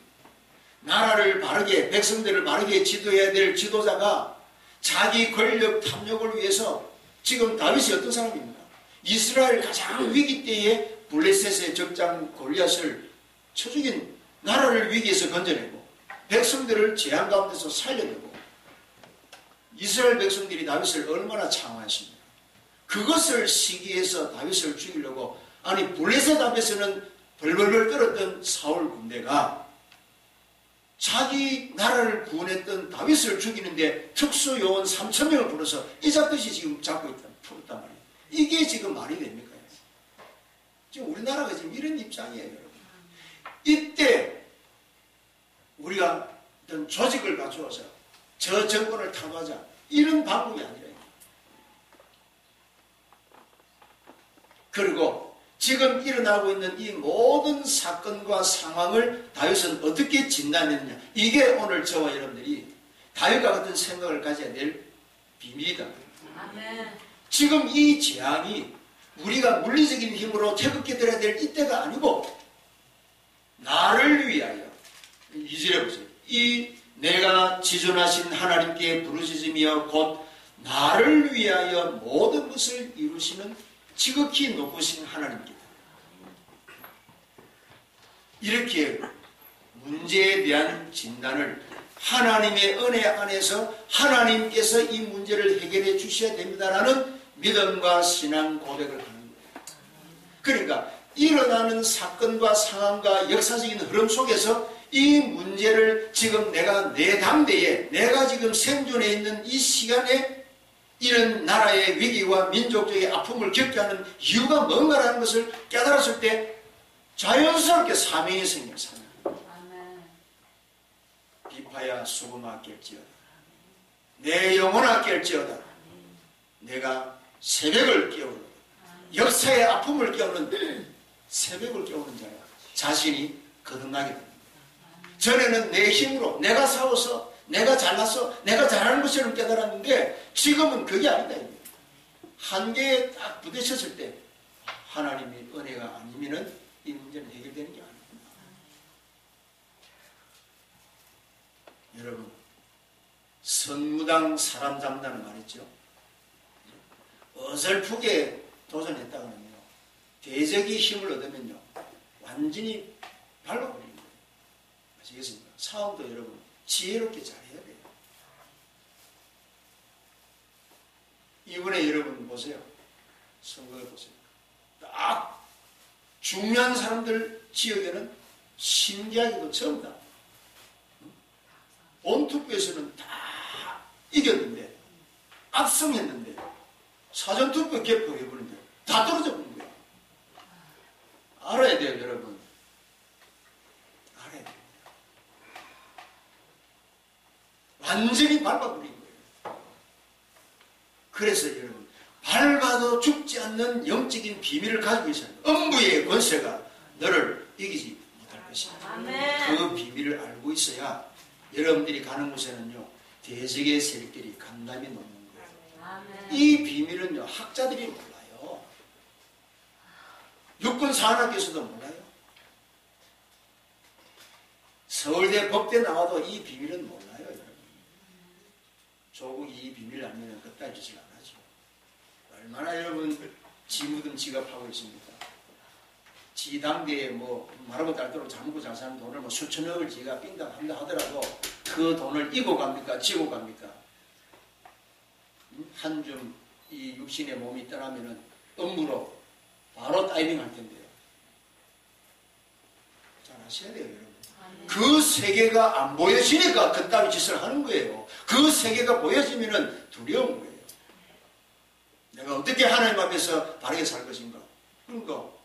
나라를 바르게, 백성들을 바르게 지도해야 될 지도자가 자기 권력 탐욕을 위해서 지금 다윗이 어떤 사람입니까? 이스라엘 가장 위기 때에 블레셋의 적장 골리앗을 쳐 죽인 나라를 위기에서 건져내고 백성들을 재앙 가운데서 살려내고 이스라엘 백성들이 다윗을 얼마나 창화했습니까? 그것을 시기해서 다윗을 죽이려고 아니 블레셋 앞에서는 벌벌벌 떨었던 사울 군대가 자기 나라를 구원했던 다윗을 죽이는데 특수요원 3,000명을 불러서 이잡듯이 지금 잡고 풀었단 말이에요. 이게 지금 말이 됩니까? 지금 우리나라가 지금 이런 입장이에요, 여러분. 이때 우리가 어떤 조직을 갖추어서 저 정권을 타도하자 이런 방법이 아니라 그리고 지금 일어나고 있는 이 모든 사건과 상황을 다윗은 어떻게 진단했느냐. 이게 오늘 저와 여러분들이 다윗과 같은 생각을 가져야 될 비밀이다. 아멘. 지금 이 재앙이 우리가 물리적인 힘으로 태극기 들어야 될 이때가 아니고 나를 위하여 2절에 보세요. 이 내가 지존하신 하나님께 부르짖으며 곧 나를 위하여 모든 것을 이루시는 지극히 높으신 하나님께다. 이렇게 문제에 대한 진단을 하나님의 은혜 안에서 하나님께서 이 문제를 해결해 주셔야 됩니다라는 믿음과 신앙 고백을 하는 거예요. 그러니까 일어나는 사건과 상황과 역사적인 흐름 속에서 이 문제를 지금 내가 내 당대에 내가 지금 생존해 있는 이 시간에 이런 나라의 위기와 민족적인 아픔을 겪게 하는 이유가 뭔가라는 것을 깨달았을 때 자연스럽게 사명이 생겨요. 사명. 아멘. 비파야 수금아 깰지어다. 내 영혼아 깰지어다. 내가 새벽을 깨우는 역사의 아픔을 깨우는 새벽을 깨우는 자야. 자신이 거듭나게 됩니다. 전에는 내 힘으로 내가 싸워서 내가 잘났어 내가 잘하는 것처럼 깨달았는데 지금은 그게 아니다. 한계에 딱 부딪혔을 때 하나님의 은혜가 아니면은 이 문제는 해결되는 게 아닙니다. 여러분 선무당 사람 잡는다는 말 있죠. 어설프게 도전했다가는요 대적이 힘을 얻으면요 완전히 밟아버립니다. 아시겠습니까? 사업도 여러분 지혜롭게 잘해야 돼요. 이번에 여러분 보세요. 선거해 보세요. 딱 중요한 사람들 지역에는 신기하게도 전부 다 본투표에서는 다 이겼는데, 압승했는데, 사전투표 개표해버리는데 다 떨어져 버린 거야. 알아야 돼요, 여러분. 알아야 돼요. 완전히 밟아버린 거예요. 그래서 여러분, 밟아도 죽지 않는 영적인 비밀을 가지고 있어요. 음부의 권세가 너를 이기지 못할 것이다. 아멘. 그 비밀을 알고 있어야 여러분들이 가는 곳에는요, 대적의 세력들이 간담이 놓는 거예요. 아멘. 이 비밀은요, 학자들이 몰라요. 육군사관학교에서도 몰라요. 서울대 법대 나와도 이 비밀은 몰라요, 여러분. 조국이 이 비밀을 알면 그따위 짓을 안 하죠. 얼마나 여러분 지무든 지갑하고 있습니까? 지 당대에 뭐 말하고 딸도록 잘 먹고 잘 사는 돈을 뭐 수천억을 지가 삥당 한다 하더라도 그 돈을 이고 갑니까? 지고 갑니까? 한 줌 이 육신의 몸이 떠나면은 업무로 바로 다이빙 할 텐데요. 잘 아셔야 돼요, 여러분. 아멘. 그 세계가 안 보여지니까 그따위 짓을 하는 거예요. 그 세계가 보여지면은 두려운 거예요. 내가 어떻게 하나님 앞에서 바르게 살 것인가? 그러니까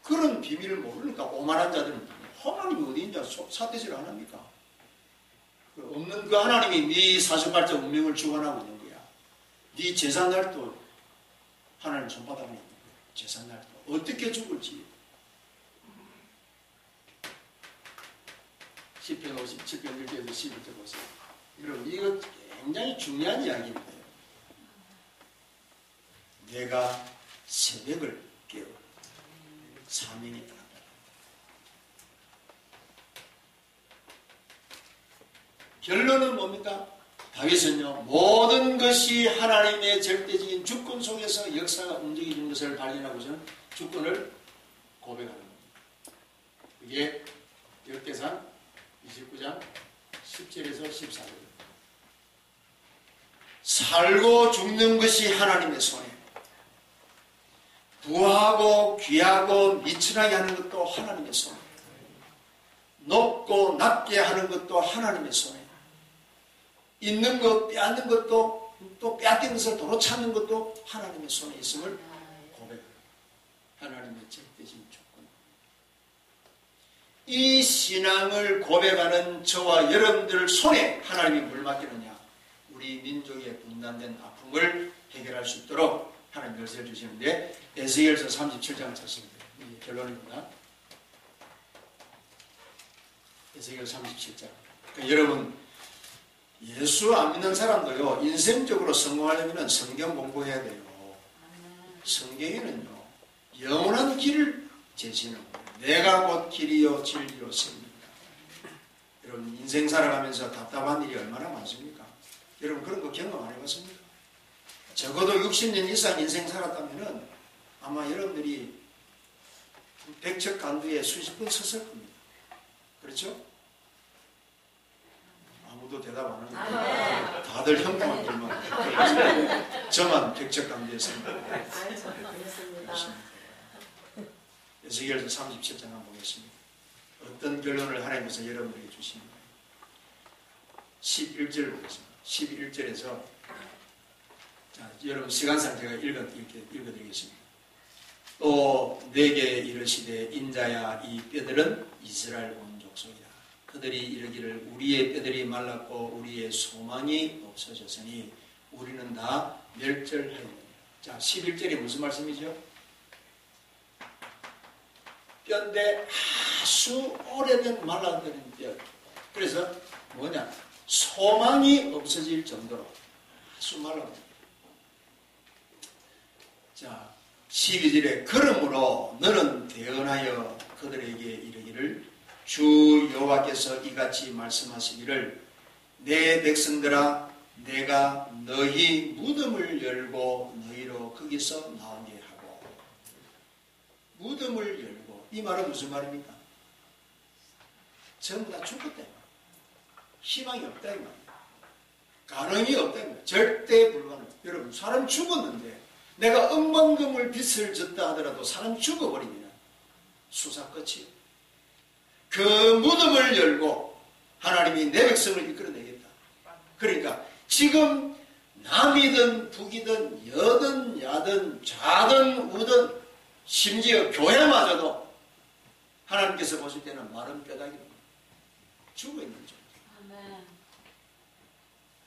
그런 비밀을 모르니까 오만한 자들은 하나님이 어디 있냐 사태질을 안 합니까? 없는 그 하나님이 네 사주팔자 운명을 주관하고 있는 거야. 네 제삿날도 하나님 손바닥에 있는 거야. 제삿날도 어떻게 죽을지. 시편 57편 1절에서 11절 보세요. 여러분 이거 굉장히 중요한 이야기입니다. 내가 새벽을 깨워 사명이 떠난다. 결론은 뭡니까? 다윗은요, 모든 것이 하나님의 절대적인 주권 속에서 역사가 움직이는 것을 발견하고서는 주권을 고백하는 겁니다. 그게 역대상 29장 10절에서 14절. 살고 죽는 것이 하나님의 손에, 부하고 귀하고 미천하게 하는 것도 하나님의 손에, 높고 낮게 하는 것도 하나님의 손에, 있는 것 빼앗는 것도 또 빼앗긴 것을 도로 찾는 것도 하나님의 손에 있음을 고백합니다. 하나님의 절대적인 조건. 이 신앙을 고백하는 저와 여러분들 손에 하나님이 뭘 맡기느냐? 우리 민족의 분단된 아픔을 해결할 수 있도록 하나님 열쇠를 주시는데, 에스겔서 37장을 찾습니다. 이게 결론입니다. 에스겔 37장. 그러니까 여러분, 예수 안 믿는 사람도요, 인생적으로 성공하려면 성경 공부해야 돼요. 성경에는요, 영원한 길을 제시하는 거예요. 내가 곧 길이요 진리요 생명이다. 여러분, 인생 살아가면서 답답한 일이 얼마나 많습니까? 여러분, 그런 거 경험 안 해봤습니까? 적어도 60년 이상 인생 살았다면은 아마 여러분들이 백척간두에 수십 번 섰을 겁니다. 그렇죠? 아무도 대답 안 하는 거예요. 다들 형통한 길만. 저만 백척간두에 섰습니다. 에스겔서 37장 한번 보겠습니다. 어떤 결론을 하나님께서 여러분에게 주십니까? 11절 보겠습니다. 11절에서 자, 여러분 시간상 제가 읽어드리겠습니다. 또 내게 이르시되 인자야 이 뼈들은 이스라엘 온 족속이라. 그들이 이르기를 우리의 뼈들이 말랐고 우리의 소망이 없어졌으니 우리는 다 멸절하였느니라. 자, 11절이 무슨 말씀이죠? 뼈인데 아주 오래된 말라버린 뼈. 그래서 뭐냐? 소망이 없어질 정도로 아주 말라버린. 자, 12절에 그러므로 너는 대언하여 그들에게 이르기를 주 여호와께서 이같이 말씀하시기를 내 백성들아 내가 너희 무덤을 열고 너희로 거기서 나오게 하고. 무덤을 열고, 이 말은 무슨 말입니까? 전부 다 죽었다. 희망이 없다 이 말입니다. 가능이 없다 이 말입니다. 절대 불가능. 여러분, 사람 죽었는데 내가 억만금을 빚을 졌다 하더라도 사람 죽어버리면 수사 끝이에요. 그 무덤을 열고 하나님이 내 백성을 이끌어내겠다. 그러니까 지금 남이든 북이든 여든 야든 좌든 우든 심지어 교회마저도 하나님께서 보실 때는 마른 뼈다귀로 죽어있는 존재. 아멘.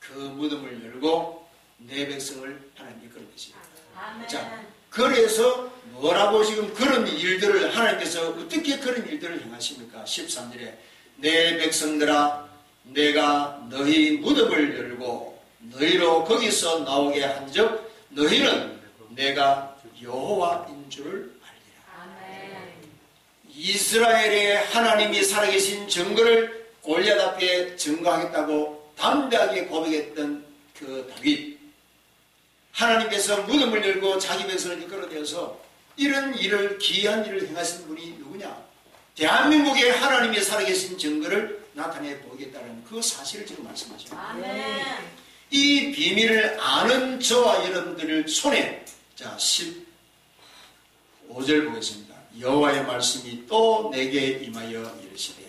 그 무덤을 열고 내 백성을 하나님 이끌어내십니다. 아멘. 자, 그래서 뭐라고 지금 그런 일들을 하나님께서 어떻게 그런 일들을 행하십니까? 13절에 내 백성들아 내가 너희 무덤을 열고 너희로 거기서 나오게 한즉 너희는 내가 여호와인 줄을 알리라. 아멘. 이스라엘의 하나님이 살아계신 증거를 골리앗 앞에 증거하겠다고 담대하게 고백했던 그 다윗, 하나님께서 무덤을 열고 자기 백성을 이끌어내어서 이런 일을 기이한 일을 행하신 분이 누구냐? 대한민국에 하나님이 살아계신 증거를 나타내 보이겠다는 그 사실을 지금 말씀하십니다. 아멘. 이 비밀을 아는 저와 여러분들 손에, 자 15절 보겠습니다. 여호와의 말씀이 또 내게 임하여 이르시되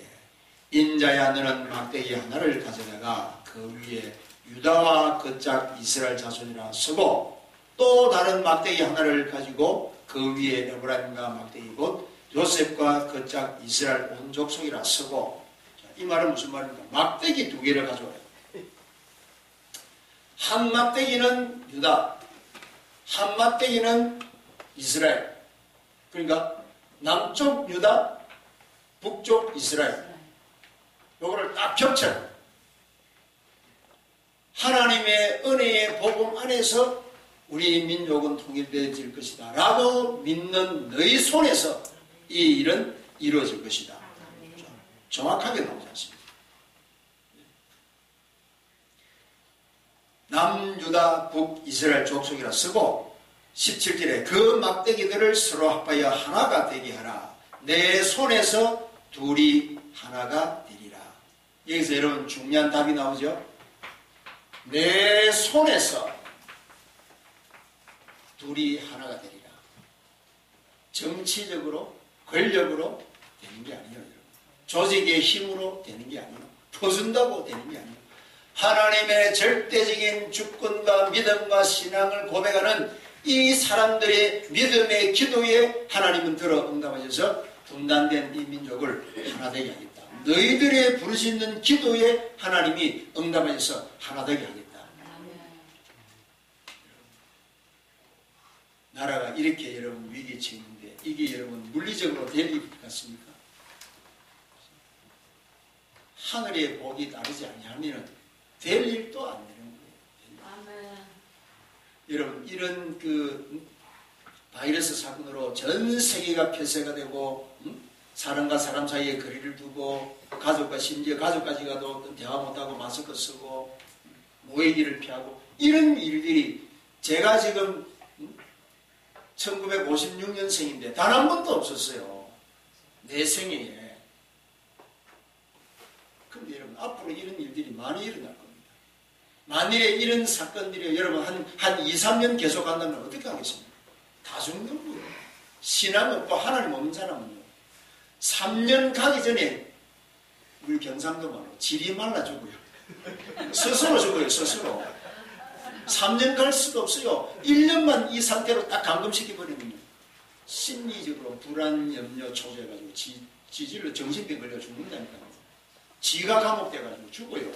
인자야 너는 막대기 하나를 가져다가 그 위에 유다와 그 짝 이스라엘 자손이라 서고 또 다른 막대기 하나를 가지고 그 위에 에브라임과 막대기 곧 요셉과 그 짝 이스라엘 온 족속이라 서고. 이 말은 무슨 말입니까? 막대기 두 개를 가져와요. 한 막대기는 유다, 한 막대기는 이스라엘. 그러니까 남쪽 유다, 북쪽 이스라엘. 요거를 딱 겹쳐요. 하나님의 은혜의 복음 안에서 우리 민족은 통일되어질 것이다 라고 믿는 너희 손에서 이 일은 이루어질 것이다. 정확하게 나오지 않습니다. 남유다 북이스라엘 족속이라 쓰고 17절에 그 막대기들을 서로 합하여 하나가 되게 하라. 내 손에서 둘이 하나가 되리라. 여기서 여러분 중요한 답이 나오죠. 내 손에서 둘이 하나가 되리라. 정치적으로 권력으로 되는 게 아니에요. 여러분. 조직의 힘으로 되는 게 아니에요. 퍼준다고 되는 게 아니에요. 하나님의 절대적인 주권과 믿음과 신앙을 고백하는 이 사람들의 믿음의 기도에 하나님은 들어 응답하셔서 분단된 이 민족을 하나 되게 하겠다. 너희들의 부르짖는 기도에 하나님이 응답하셔서 하나 되게 하겠다. 나라가 이렇게 여러분 위기에 처했는데 이게 여러분 물리적으로 될 일 같습니까? 하늘의 복이 따르지 아니하면 될 일도 안 되는 거예요. 아멘. 여러분 이런 그 바이러스 사건으로 전 세계가 폐쇄가 되고 사람과 사람 사이에 거리를 두고 가족과 심지어 가족까지 가도 대화 못하고 마스크 쓰고 모이기를 피하고 이런 일들이 제가 지금 1956년생인데 단 한 번도 없었어요. 내 생애에. 그런데 여러분 앞으로 이런 일들이 많이 일어날 겁니다. 만일에 이런 사건들이 여러분 한 2, 3년 계속 한다면 어떻게 하겠습니까? 다 죽는 거예요. 신앙 없고 하나님 없는 사람은요. 3년 가기 전에 우리 경상도 말로 질이 말라 죽어요. 스스로 죽어요. 스스로. 3년 갈 수도 없어요. 1년만 이 상태로 딱 감금시켜버리면 심리적으로 불안, 염려, 초조해가지고 지질로 정신병 걸려 죽는다니까요. 지가 감옥돼가지고 죽어요.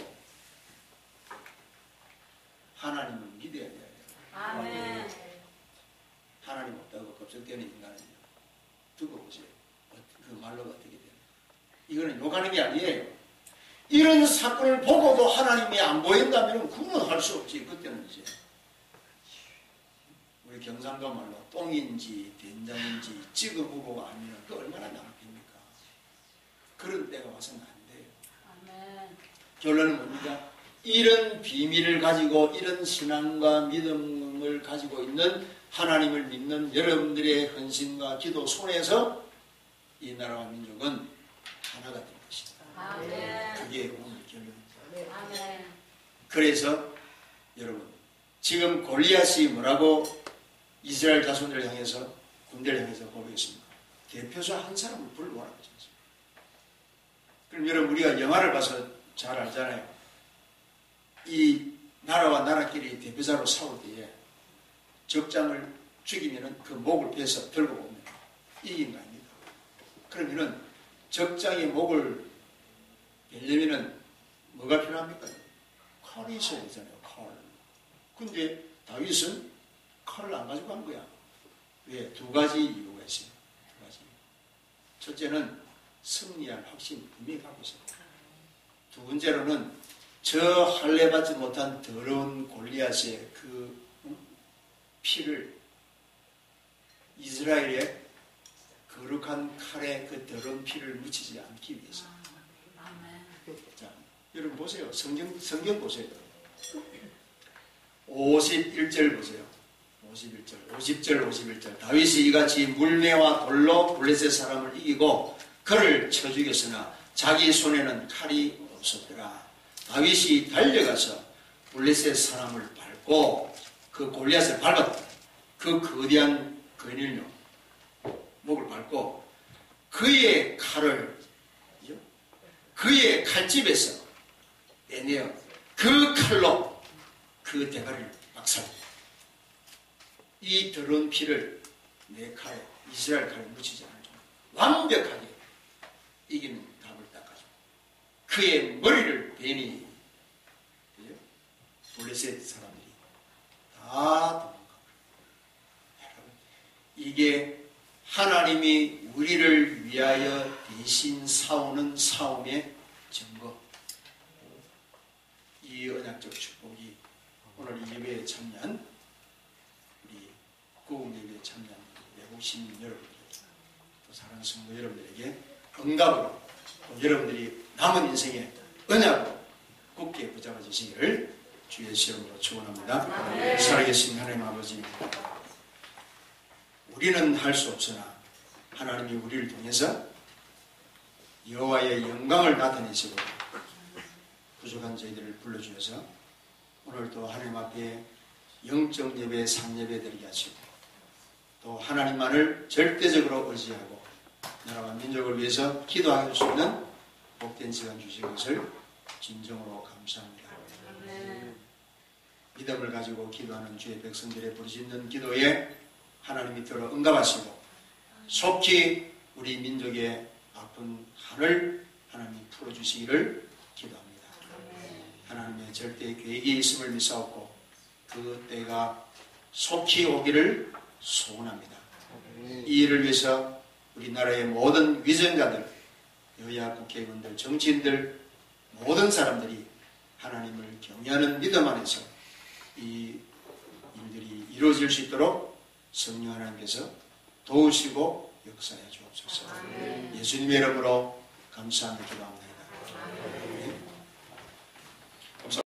하나님은 믿어야 돼요. 아멘. 하나님 없다고 겁적대는 인간은요. 두고 보세요. 그 말로가 어떻게 돼요? 이거는 욕하는 게 아니에요. 이런 사건을 보고도 하나님이 안 보인다면 그건 할 수 없지. 그때는 이제 우리 경상도 말로 똥인지 된장인지 찍어 보고가 아니면 그 얼마나 낭패입니까? 그런 때가 와서는 안 돼요. 아멘. 결론은 뭡니까? 이런 비밀을 가지고 이런 신앙과 믿음을 가지고 있는 하나님을 믿는 여러분들의 헌신과 기도 손에서 이 나라와 민족은 하나가 될 것이다. 아멘. 그게 오늘 결론입니다. 아멘. 그래서 여러분 지금 골리앗이 뭐라고 이스라엘 자손들을 향해서 군대를 향해서 고백했습니까? 대표자 한 사람을 불러와라. 그럼 여러분 우리가 영화를 봐서 잘 알잖아요. 이 나라와 나라끼리 대표자로 싸울 때에 적장을 죽이면은 그 목을 베서 들고 오면 이긴 거 아닙니까? 그러면은 적장의 목을 베려면은 뭐가 필요합니까? 칼이 있어야 되잖아요. 칼. 근데 다윗은 칼을 안 가지고 간 거야. 왜? 두 가지 이유가 있어요. 두 가지. 첫째는 승리할 확신 분명히 갖고 있어요. 두 번째로는 저 할례받지 못한 더러운 골리앗의 그 피를 이스라엘의 거룩한 칼에 그 더러운 피를 묻히지 않기 위해서. 자, 여러분 보세요. 성경 보세요. 51절 보세요. 50절 51절. 다윗이 이같이 물매와 돌로 블레셋 사람을 이기고 그를 쳐 죽였으나 자기 손에는 칼이 없었더라. 다윗이 달려가서 블레셋 사람을 밟고 그 골리앗을 밟았다. 그 거대한 근일로 목을 밟고 그의 칼을 그의 칼집에서 빼내어 그 칼로 그 대가리를 박살냈다. 이 더러운 피를 내 칼에 이스라엘 칼에 묻히지 않을 정도로 완벽하게 이기는 답을 닦아주고 그의 머리를 베니 블레셋 사람들이 다 도망가버려. 여러분, 이게 하나님이 우리를 위하여 대신 싸우는 싸움의 증거. 이 언약적 축복이 오늘 이 예배에 참여한 우리 구국 예배에 참여한 외국 시민 여러분들, 또 사랑하는 성도 여러분들에게 응답으로 또 여러분들이 남은 인생의 언약으로 굳게 붙잡아 주시기를 주의 이름으로 축원합니다. 살아계신 하나님 아버지, 우리는 할 수 없으나 하나님이 우리를 통해서 여호와의 영광을 나타내시고 부족한 저희들을 불러주셔서 오늘도 하나님 앞에 영적 예배, 상예배 드리게 하시고 또 하나님만을 절대적으로 의지하고 나라와 민족을 위해서 기도할 수 있는 복된 시간 주신 것을 진정으로 감사합니다. 믿음을 가지고 기도하는 주의 백성들의 부르짖는 기도에 하나님이 들어 응답하시고 속히 우리 민족의 아픈 한을 하나님이 풀어주시기를 기도합니다. 하나님의 절대 계획이 있음을 믿사옵고 그 때가 속히 오기를 소원합니다. 이 일을 위해서 우리나라의 모든 위정자들, 여야 국회의원들, 정치인들, 모든 사람들이 하나님을 경외하는 믿음 안에서 이 일들이 이루어질 수 있도록 성령 하나님께서 도우시고 역사해 주옵소서. 예수님의 이름으로 감사하며 기도합니다.